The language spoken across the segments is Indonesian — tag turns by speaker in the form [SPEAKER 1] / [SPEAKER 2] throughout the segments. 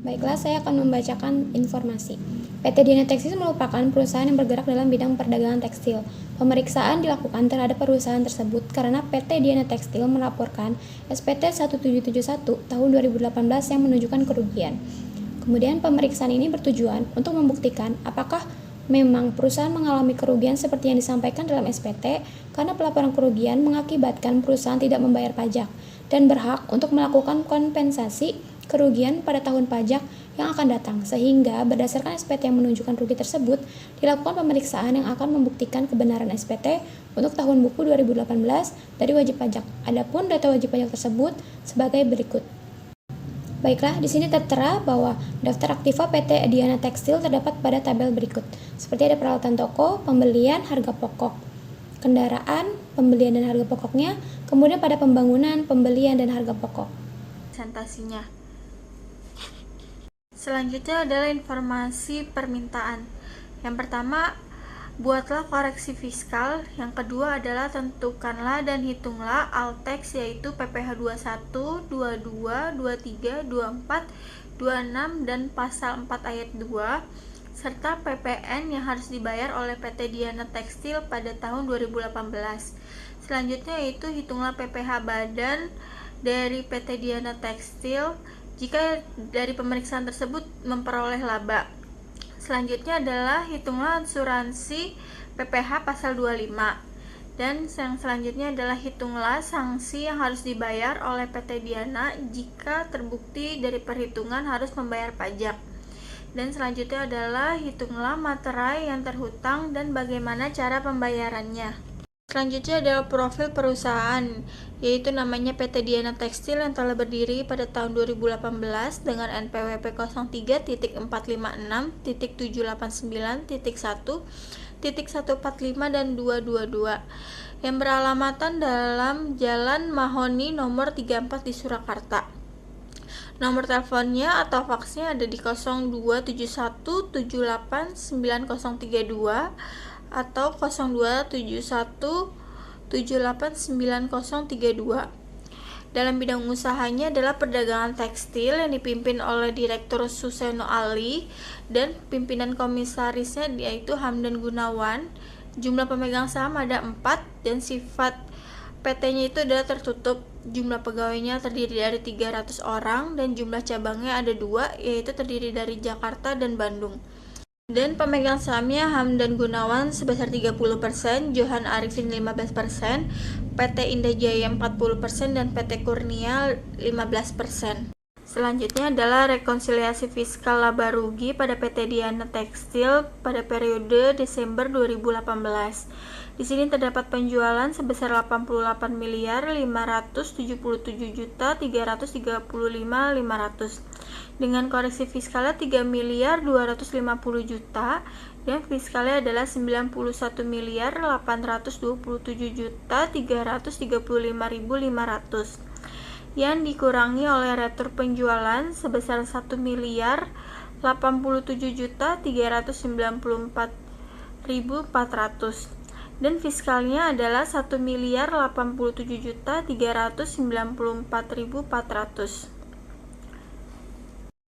[SPEAKER 1] Baiklah, saya akan membacakan informasi. PT Diana Tekstil merupakan perusahaan yang bergerak dalam bidang perdagangan tekstil. Pemeriksaan dilakukan terhadap perusahaan tersebut karena PT Diana Tekstil melaporkan SPT 1771 tahun 2018 yang menunjukkan kerugian. Kemudian pemeriksaan ini bertujuan untuk membuktikan apakah memang perusahaan mengalami kerugian seperti yang disampaikan dalam SPT karena pelaporan kerugian mengakibatkan perusahaan tidak membayar pajak dan berhak untuk melakukan kompensasi kerugian pada tahun pajak yang akan datang, sehingga berdasarkan SPT yang menunjukkan rugi tersebut dilakukan pemeriksaan yang akan membuktikan kebenaran SPT untuk tahun buku 2018 dari wajib pajak. Adapun data wajib pajak tersebut sebagai berikut. Baiklah, di sini tertera bahwa daftar aktiva PT Diana Tekstil terdapat pada tabel berikut. Seperti ada peralatan toko, pembelian, harga pokok, kendaraan, pembelian dan harga pokoknya, kemudian pada pembangunan, pembelian dan harga pokok.
[SPEAKER 2] Presentasinya. Selanjutnya adalah informasi permintaan. Yang pertama, buatlah koreksi fiskal. Yang kedua adalah tentukanlah dan hitunglah Altex, yaitu PPh 21, 22, 23, 24, 26 dan pasal 4 ayat 2 serta PPN yang harus dibayar oleh PT Diana Tekstil pada tahun 2018. Selanjutnya yaitu hitunglah PPh badan dari PT Diana Tekstil jika dari pemeriksaan tersebut memperoleh laba. Selanjutnya adalah hitunglah asuransi PPh pasal 25. Dan yang selanjutnya adalah hitunglah sanksi yang harus dibayar oleh PT Diana jika terbukti dari perhitungan harus membayar pajak. Dan selanjutnya adalah hitunglah materai yang terhutang dan bagaimana cara pembayarannya. Selanjutnya adalah profil perusahaan, yaitu namanya PT Diana Tekstil yang telah berdiri pada tahun 2018 dengan NPWP 03.456.789.1.145 dan 222 yang beralamatkan dalam Jalan Mahoni nomor 34 di Surakarta. Nomor teleponnya atau faksnya ada di 0271789032 atau 0271789032. Dalam bidang usahanya adalah perdagangan tekstil yang dipimpin oleh Direktur Suseno Ali dan pimpinan komisarisnya yaitu Hamdan Gunawan. Jumlah pemegang saham ada 4 dan sifat PT-nya itu adalah tertutup. Jumlah pegawainya terdiri dari 300 orang dan jumlah cabangnya ada 2, yaitu terdiri dari Jakarta dan Bandung. Dan pemegang sahamnya Hamdan Gunawan sebesar 30%, Johan Arifin 15%, PT Indah Jaya 40% dan PT Kurnia 15%. Selanjutnya adalah rekonsiliasi fiskal laba rugi pada PT Diana Tekstil pada periode Desember 2018. Di sini terdapat penjualan sebesar 88.577.335.500 dengan koreksi fiskalnya 3.250.000.000 dan fiskalnya adalah 91.827.335.500 yang dikurangi oleh retur penjualan sebesar 1.087.394.400 dan fiskalnya adalah 1.087.394.400.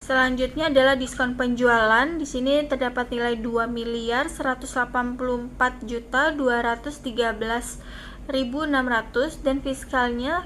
[SPEAKER 2] Selanjutnya adalah diskon penjualan. Di sini terdapat nilai 2.184.213.600 dan fiskalnya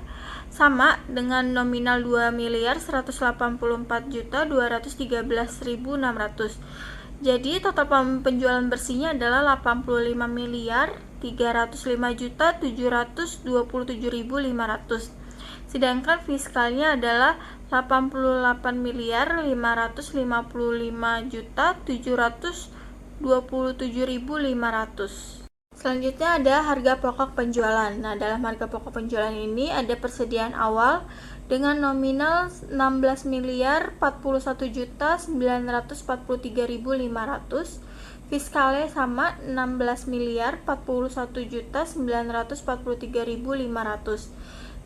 [SPEAKER 2] sama dengan nominal 2.184.213.600. Jadi total penjualan bersihnya adalah 85.305.727.500. Sedangkan fiskalnya adalah 88.555.727.500. Selanjutnya ada harga pokok penjualan. Nah, dalam harga pokok penjualan ini ada persediaan awal dengan nominal 16.041.943.500, fiskalnya sama 16.041.943.500.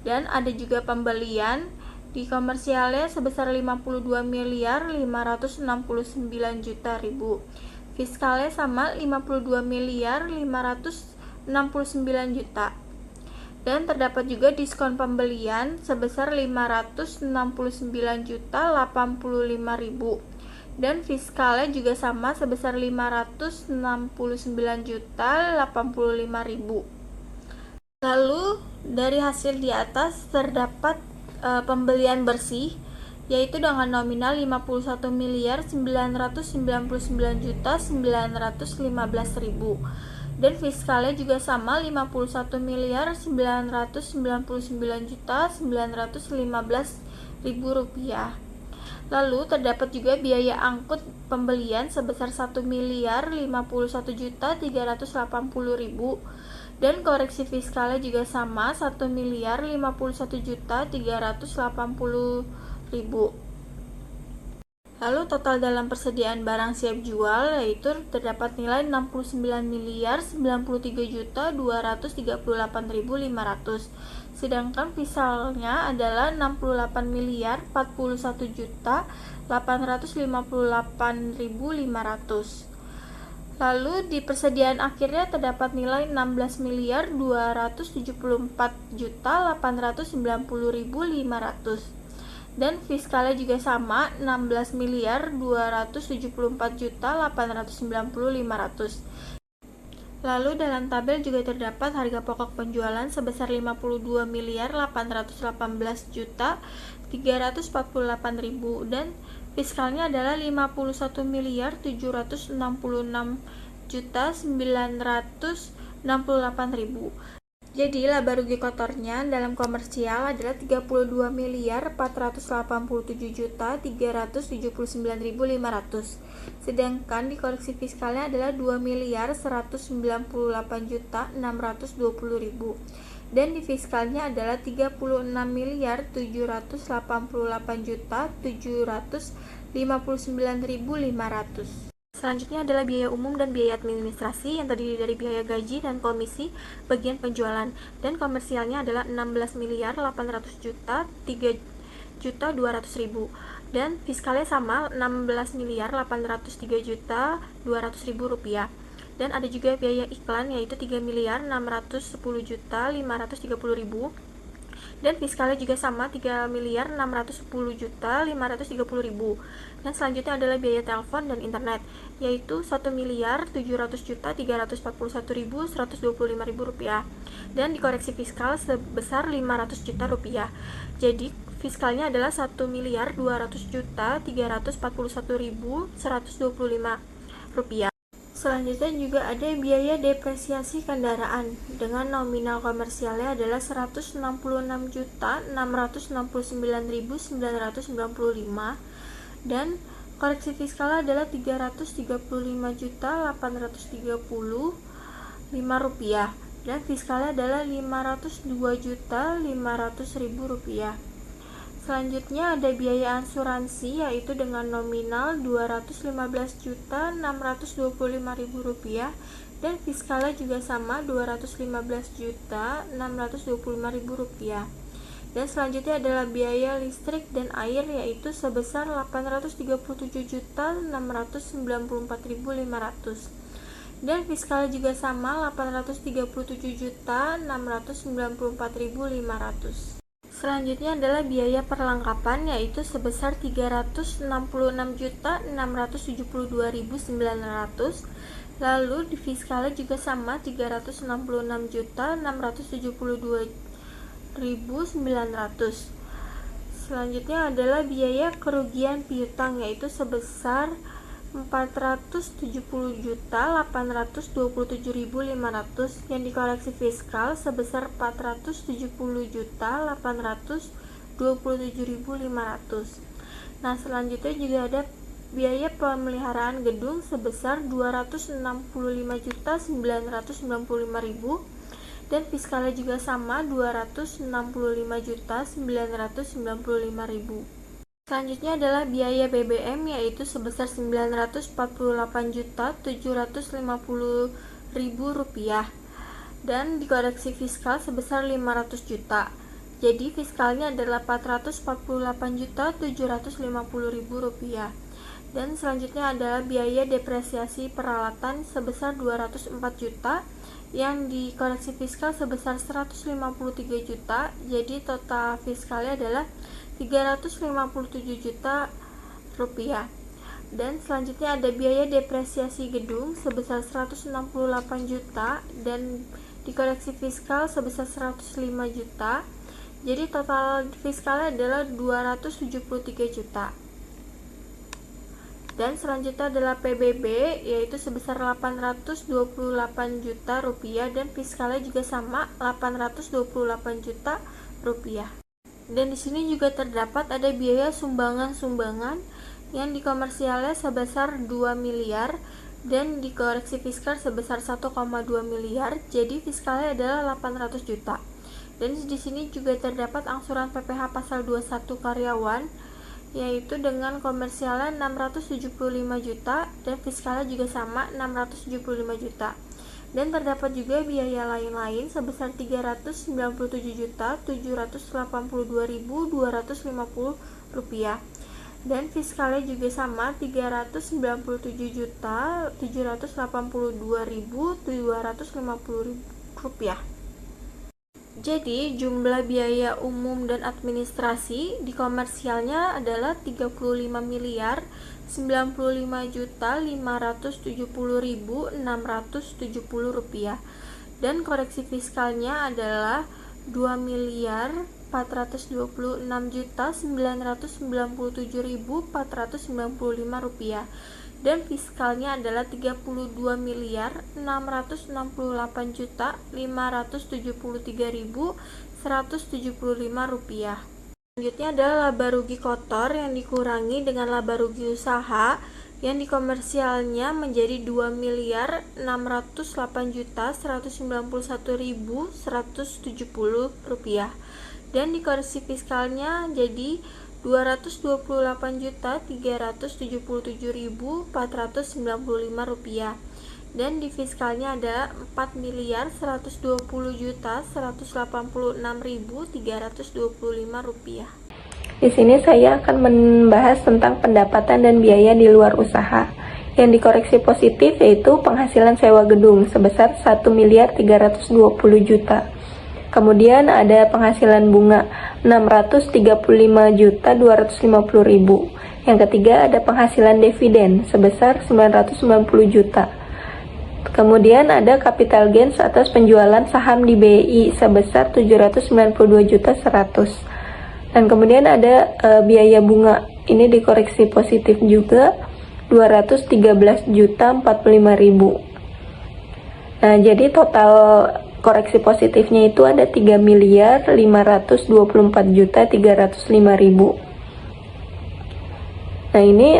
[SPEAKER 2] Dan ada juga pembelian di komersialnya sebesar 52.569.000. Fiskalnya sama 52.569.000. Dan terdapat juga diskon pembelian sebesar 569.085.000 dan fiskalnya juga sama sebesar 569.085.000. Lalu dari hasil di atas terdapat pembelian bersih yaitu dengan nominal 51.999.915.000 dan fiskalnya juga sama 51.999.915.000 rupiah. Lalu terdapat juga biaya angkut pembelian sebesar 1.051.380.000 dan koreksi fiskalnya juga sama 1.051.380.000. Lalu total dalam persediaan barang siap jual yaitu terdapat nilai 69.093.238.500, sedangkan fisalnya adalah 68.041.858.500. Lalu di persediaan akhirnya terdapat nilai 16.274.890.500 dan fiskalnya juga sama 16.274.890.500. Lalu dalam tabel juga terdapat harga pokok penjualan sebesar 52.818.348.000 dan fiskalnya adalah 51.076.968.000. Jadi laba rugi kotornya dalam komersial adalah 32.487.379.500, sedangkan di koreksi fiskalnya adalah 2.198.620.000 dan di fiskalnya adalah 36.788.759.500. Selanjutnya adalah biaya umum dan biaya administrasi yang terdiri dari biaya gaji dan komisi bagian penjualan, dan komersialnya adalah 16.800.000.3.200.000 dan fiskalnya sama 16.803.200.000 rupiah. Dan ada juga biaya iklan yaitu 3.610.530.000 dan fiskalnya juga sama 3.610.530.000. Dan selanjutnya adalah biaya telepon dan internet yaitu 1.700.341.125.000 rupiah dan dikoreksi fiskal sebesar 500 juta rupiah. Jadi fiskalnya adalah 1.200.341.125 rupiah. Selanjutnya juga ada biaya depresiasi kendaraan dengan nominal komersialnya adalah 166.669.995 dan koreksi fiskalnya adalah 335.830.005 rupiah dan fiskalnya adalah 502.500.000 rupiah. Selanjutnya ada biaya asuransi yaitu dengan nominal 215.625.000 rupiah dan fiskalnya juga sama 215.625.000 rupiah. Dan selanjutnya adalah biaya listrik dan air yaitu sebesar 837.694.500 dan fiskalnya juga sama 837.694.500. Selanjutnya adalah biaya perlengkapan yaitu sebesar 366.672.900. Lalu di fiskalnya juga sama 366.672.900. Selanjutnya adalah biaya kerugian piutang yaitu sebesar 470.827.500 yang dikoreksi fiskal sebesar 470.827.500. Nah, selanjutnya juga ada biaya pemeliharaan gedung sebesar 265.995.000 dan fiskalnya juga sama 265.995.000. Selanjutnya adalah biaya BBM yaitu sebesar 948.750.000 rupiah dan dikoreksi fiskal sebesar 500 juta. Jadi fiskalnya adalah 448.750.000 rupiah. Dan selanjutnya adalah biaya depresiasi peralatan sebesar 204 juta yang dikoreksi fiskal sebesar 153 juta. Jadi total fiskalnya adalah 357 juta rupiah. Dan selanjutnya ada biaya depresiasi gedung sebesar 168 juta dan dikoreksi fiskal sebesar 105 juta. Jadi total fiskalnya adalah 273 juta. Dan selanjutnya adalah PBB, yaitu sebesar 828 juta rupiah dan fiskalnya juga sama 828 juta rupiah. Dan di sini juga terdapat ada biaya sumbangan-sumbangan yang dikomersialnya sebesar 2 miliar dan dikoreksi fiskal sebesar 1,2 miliar. Jadi fiskalnya adalah 800 juta. Dan di sini juga terdapat angsuran PPh pasal 21 karyawan, yaitu dengan komersialnya 675 juta dan fiskalnya juga sama 675 juta. Dan terdapat juga biaya lain-lain sebesar 397.782.250 rupiah dan fiskalnya juga sama 397.782.250 rupiah. Jadi jumlah biaya umum dan administrasi di komersialnya adalah 35.570.670 rupiah dan koreksi fiskalnya adalah 2.426.997.495 rupiah dan fiskalnya adalah 32.668.573.175 rupiah. Selanjutnya adalah laba rugi kotor yang dikurangi dengan laba rugi usaha yang dikomersialnya menjadi 2.008.191.170 rupiah dan dikoreksi fiskalnya jadi 228.377.495 rupiah dan di fiskalnya ada 4.120.186.325 rupiah.
[SPEAKER 3] Di sini saya akan membahas tentang pendapatan dan biaya di luar usaha. Yang dikoreksi positif yaitu penghasilan sewa gedung sebesar 1.320 juta. Kemudian ada penghasilan bunga 635.250.000. Yang ketiga ada penghasilan dividen sebesar 990 juta. Kemudian ada capital gains atas penjualan saham di BI sebesar 792.100. Dan kemudian ada biaya bunga, ini dikoreksi positif juga 213.045.000. Nah, jadi total koreksi positifnya itu ada 3.524.305.000. Nah, ini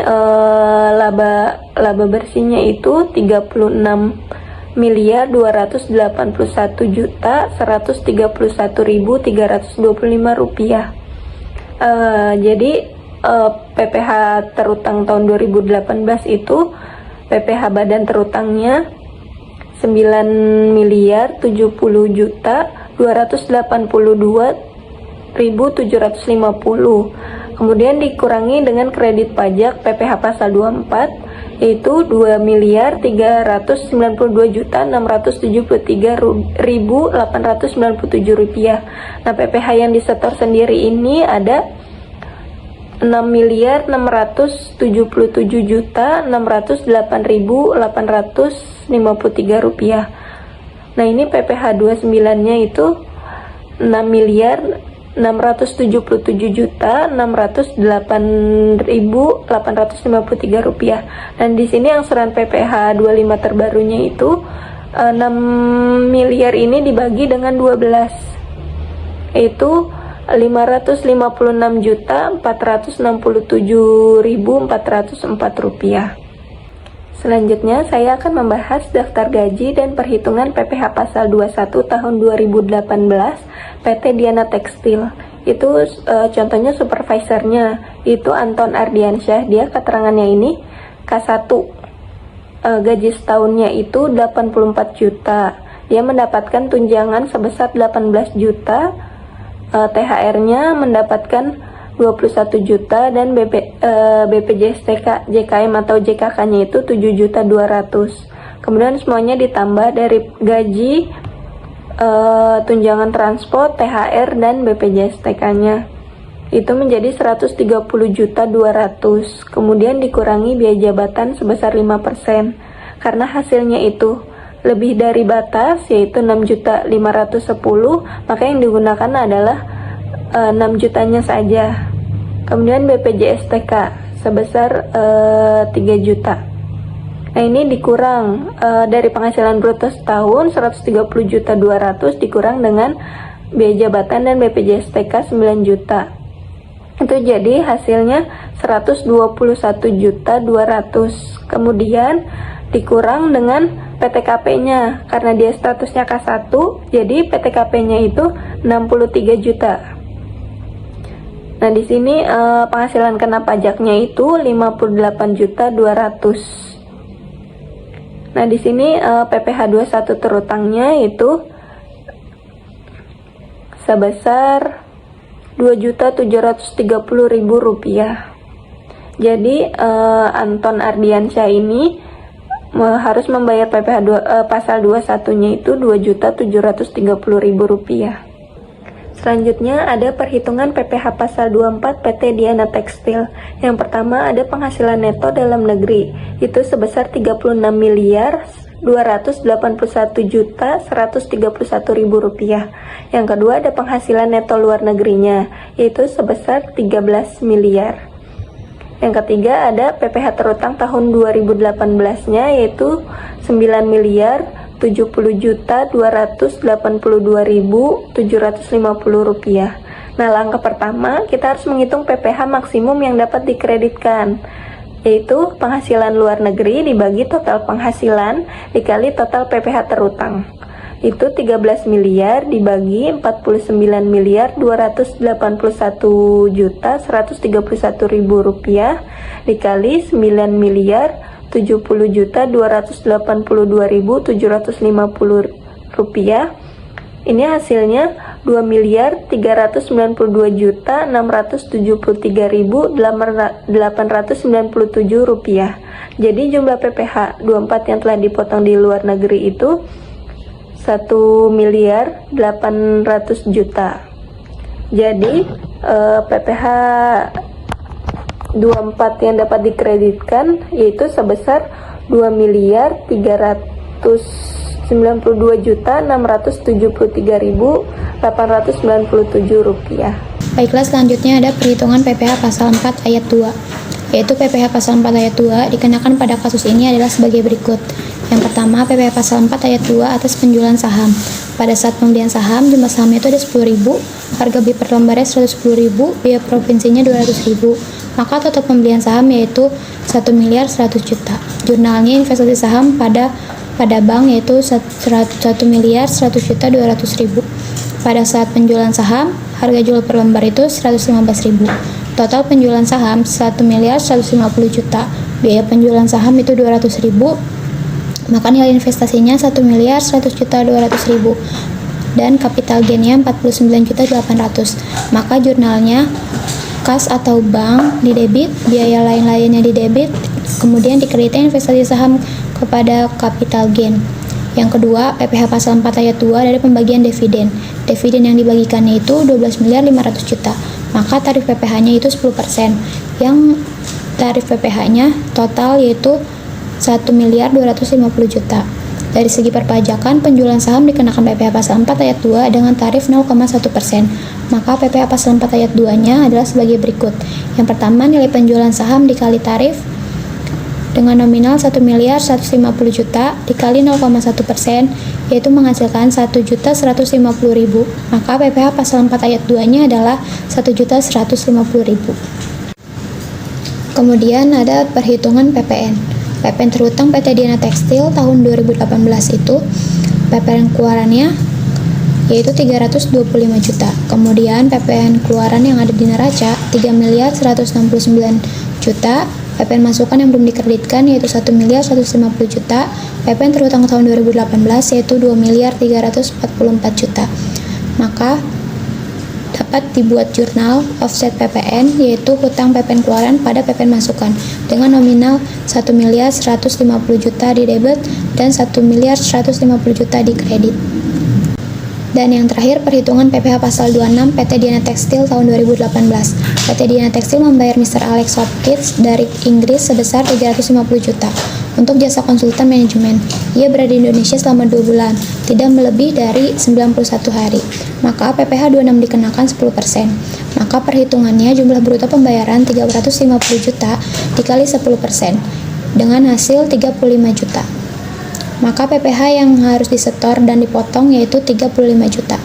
[SPEAKER 3] laba bersihnya itu 36.281.131.325 rupiah. Jadi PPh terutang tahun 2018 itu PPh badan terutangnya 9.070.282.750. Kemudian dikurangi dengan kredit pajak PPh pasal 24 yaitu 2.392.673.897 rupiah. Nah, PPh yang disetor sendiri ini ada 6.677.608.853 rupiah. Nah, ini PPh 29-nya itu 6.677.608.853 rupiah. Dan di sini angsuran PPh 25 terbarunya itu 6 miliar ini dibagi dengan 12, yaitu 556.467.404 rupiah. Selanjutnya saya akan membahas daftar gaji dan perhitungan PPh pasal 21 tahun 2018 PT Diana Tekstil. Itu contohnya supervisornya itu Anton Ardiansyah, dia keterangannya ini K1. Gaji setahunnya itu 84 juta. Dia mendapatkan tunjangan sebesar 18 juta. THR-nya mendapatkan 21 juta dan BPJS JKM atau JKK-nya itu 7.200.000. Kemudian semuanya ditambah dari gaji, tunjangan transport, THR dan BPJS TK-nya. Itu menjadi 130.200.000. Kemudian dikurangi biaya jabatan sebesar 5%. Karena hasilnya itu lebih dari batas, yaitu 6.510.000, maka yang digunakan adalah 6 jutanya saja. Kemudian BPJS TK sebesar 3 juta. Nah, ini dikurang dari penghasilan bruto setahun 130.200.000 dikurang dengan biaya jabatan dan BPJS TK 9 juta. Itu jadi hasilnya 121.200.000. Kemudian dikurang dengan PTKP-nya, karena dia statusnya K1, jadi PTKP-nya itu 63 juta. Nah, di sini penghasilan kena pajaknya itu 58.200.000. Nah, di sini PPh 21 terutangnya itu sebesar Rp2.730.000. Jadi Anton Ardiansyah ini harus membayar PPh pasal 21-nya itu Rp2.730.000. Selanjutnya ada perhitungan PPh pasal 24 PT Diana Tekstil. Yang pertama ada penghasilan neto dalam negeri, itu sebesar Rp36.281.131.000. Yang kedua ada penghasilan neto luar negerinya, yaitu sebesar 13 miliar. Yang ketiga ada PPh terutang tahun 2018-nya, yaitu 9.070.282.750 rupiah. Nah, langkah pertama kita harus menghitung PPh maksimum yang dapat dikreditkan, yaitu penghasilan luar negeri dibagi total penghasilan dikali total PPh terutang. Itu 13 miliar dibagi 49.281.131.000 rupiah dikali 9 miliar 70.282.750 rupiah. Ini hasilnya 2.393.673.897 rupiah. Jadi jumlah PPh 24 yang telah dipotong di luar negeri itu 1.800.000.000. Jadi PPh 24 yang dapat dikreditkan yaitu sebesar 2.392.673.897 rupiah.
[SPEAKER 1] Baiklah, selanjutnya ada perhitungan PPh pasal 4 ayat 2, yaitu PPh pasal 4 ayat 2 dikenakan pada kasus ini adalah sebagai berikut. Yang pertama, PPh pasal 4 ayat 2 atas penjualan saham. Pada saat pembelian saham, jumlah sahamnya itu ada 10.000, harga beli per lembarnya 110.000, biaya provinsinya 200.000. Maka total pembelian saham yaitu 1.100.000.000. Jurnalnya investasi saham pada bank yaitu 1.100.200.000. Pada saat penjualan saham, harga jual per lembar itu 115.000. Total penjualan saham 1.150.000.000. Biaya penjualan saham itu 200.000. Maka nilai investasinya 1.100.200.000 dan kapital gainnya 49.800.000. Maka jurnalnya kas atau bank didebit, biaya lain-lainnya didebit, kemudian dikreditkan investasi saham kepada capital gain. Yang kedua, PPh pasal 4 ayat 2 dari pembagian dividen. Dividen yang dibagikannya itu 12.500.000.000. Maka tarif PPh-nya itu 10%. Yang tarif PPh-nya total yaitu 1.250.000.000. Dari segi perpajakan, penjualan saham dikenakan PPh pasal 4 ayat 2 dengan tarif 0,1%. Maka PPh pasal 4 ayat 2-nya adalah sebagai berikut. Yang pertama, nilai penjualan saham dikali tarif dengan nominal 1.150.000.000 dikali 0,1%, yaitu menghasilkan 1.150.000. Maka PPh pasal 4 ayat 2-nya adalah 1.150.000. Kemudian ada perhitungan PPN. PPN terutang PT Diana Tekstil tahun 2018 itu PPN keluarannya yaitu 325 juta. Kemudian PPN keluaran yang ada di neraca 3.169 juta. PPN masukan yang belum dikreditkan yaitu 1.150 juta. PPN terutang tahun 2018 yaitu 2.344 juta. Maka dapat dibuat jurnal offset PPN, yaitu hutang PPN keluaran pada PPN masukan, dengan nominal 1.150.000.000 di debit dan 1.150.000.000 di kredit. Dan yang terakhir, perhitungan PPh pasal 26 PT Diana Tekstil tahun 2018. PT Diana Tekstil membayar Mr. Alex Hopkins dari Inggris sebesar 350 juta untuk jasa konsultan manajemen. Ia berada di Indonesia selama 2 bulan, tidak melebihi dari 91 hari. Maka PPh 26 dikenakan 10%. Maka perhitungannya jumlah bruto pembayaran 350 juta dikali 10% dengan hasil 35 juta. Maka PPh yang harus disetor dan dipotong yaitu 35 juta.